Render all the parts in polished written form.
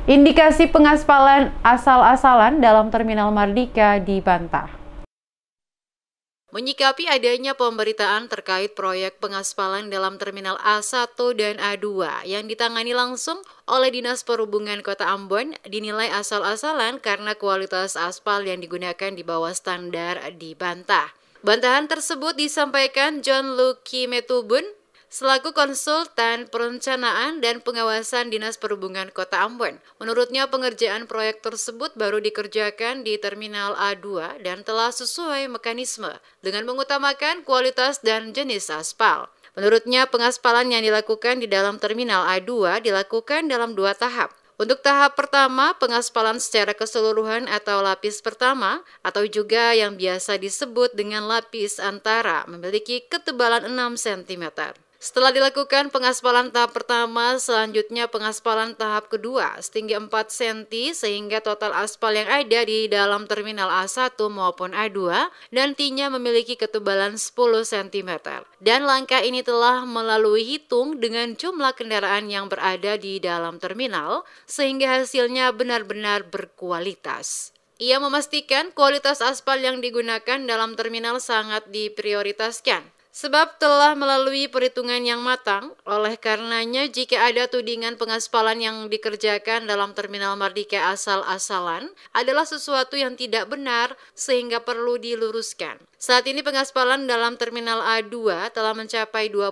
Indikasi pengaspalan asal-asalan dalam Terminal Mardika dibantah. Menyikapi adanya pemberitaan terkait proyek pengaspalan dalam Terminal A1 dan A2 yang ditangani langsung oleh Dinas Perhubungan Kota Ambon dinilai asal-asalan karena kualitas aspal yang digunakan di bawah standar dibantah. Bantahan tersebut disampaikan John Lucky Metubun selaku konsultan perencanaan dan pengawasan Dinas Perhubungan Kota Ambon. Menurutnya pengerjaan proyek tersebut baru dikerjakan di Terminal A2 dan telah sesuai mekanisme dengan mengutamakan kualitas dan jenis aspal. Menurutnya pengaspalan yang dilakukan di dalam Terminal A2 dilakukan dalam 2 tahap. Untuk tahap pertama, pengaspalan secara keseluruhan atau lapis pertama atau juga yang biasa disebut dengan lapis antara memiliki ketebalan 6 cm. Setelah dilakukan pengaspalan tahap pertama, selanjutnya pengaspalan tahap kedua setinggi 4 cm sehingga total aspal yang ada di dalam Terminal A1 maupun A2 nantinya memiliki ketebalan 10 cm. Dan langkah ini telah melalui hitung dengan jumlah kendaraan yang berada di dalam terminal sehingga hasilnya benar-benar berkualitas. Ia memastikan kualitas aspal yang digunakan dalam terminal sangat diprioritaskan. Sebab telah melalui perhitungan yang matang, oleh karenanya jika ada tudingan pengaspalan yang dikerjakan dalam Terminal Mardika asal-asalan adalah sesuatu yang tidak benar sehingga perlu diluruskan. Saat ini pengaspalan dalam Terminal A2 telah mencapai 20%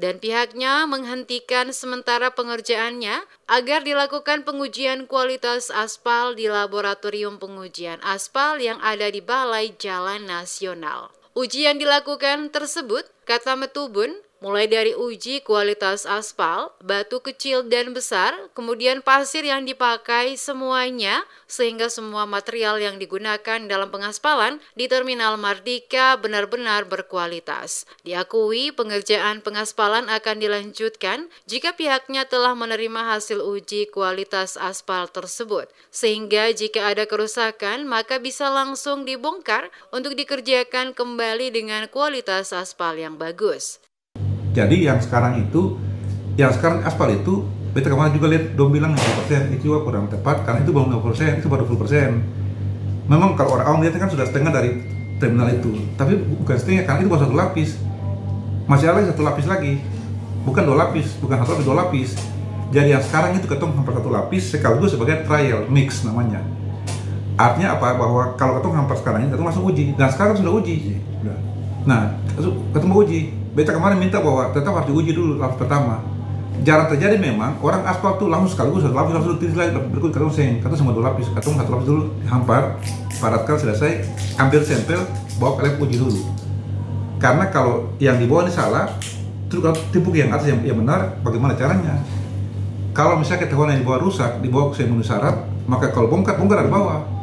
dan pihaknya menghentikan sementara pengerjaannya agar dilakukan pengujian kualitas aspal di laboratorium pengujian aspal yang ada di Balai Jalan Nasional. Uji yang dilakukan tersebut, kata Metubun, mulai dari uji kualitas aspal, batu kecil dan besar, kemudian pasir yang dipakai semuanya, sehingga semua material yang digunakan dalam pengaspalan di Terminal Mardika benar-benar berkualitas. Diakui pengerjaan pengaspalan akan dilanjutkan jika pihaknya telah menerima hasil uji kualitas aspal tersebut, sehingga jika ada kerusakan maka bisa langsung dibongkar untuk dikerjakan kembali dengan kualitas aspal yang bagus. Jadi yang sekarang aspal itu, beta kemarin juga lihat dong bilang 50%, itu juga kurang tepat karena itu belum 50%, itu baru 20%. Memang kalau orang awam lihatnya kan sudah setengah dari terminal itu, tapi bukan setengah karena itu baru 1 lapis. Masih ada 1 lapis lagi, bukan 2 lapis, bukan 1 lapis, 2 lapis. Jadi yang sekarang itu ketong hampir 1 lapis sekaligus sebagai trial mix namanya. Artinya apa? Bahwa kalau ketong hampir sekarang ini ketong langsung uji, dan sekarang sudah uji. Nah, ketong mau uji. Beta kemarin minta bahwa tetap harus diuji dulu lapis pertama. Jarang terjadi memang orang aspal tuh langsung sekaligus 1 lapis langsung tiris lagi berikut ketong semua 2 lapis, ketong 1 lapis dulu hampar, padatkan selesai, ambil sampel, bawa ke lab uji dulu. Karena kalau yang di bawah ini salah, terus kalau timpuk yang atas yang benar, bagaimana caranya? Kalau misalnya ketahuan yang di bawah rusak, dibawa ke memenuhi syarat, maka kalau bongkar dari bawah.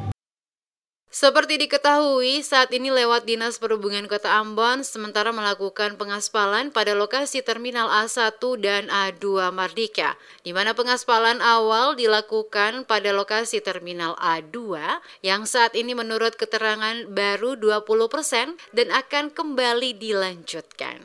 Seperti diketahui, saat ini lewat Dinas Perhubungan Kota Ambon sementara melakukan pengaspalan pada lokasi Terminal A1 dan A2 Mardika, di mana pengaspalan awal dilakukan pada lokasi Terminal A2 yang saat ini menurut keterangan baru 20% dan akan kembali dilanjutkan.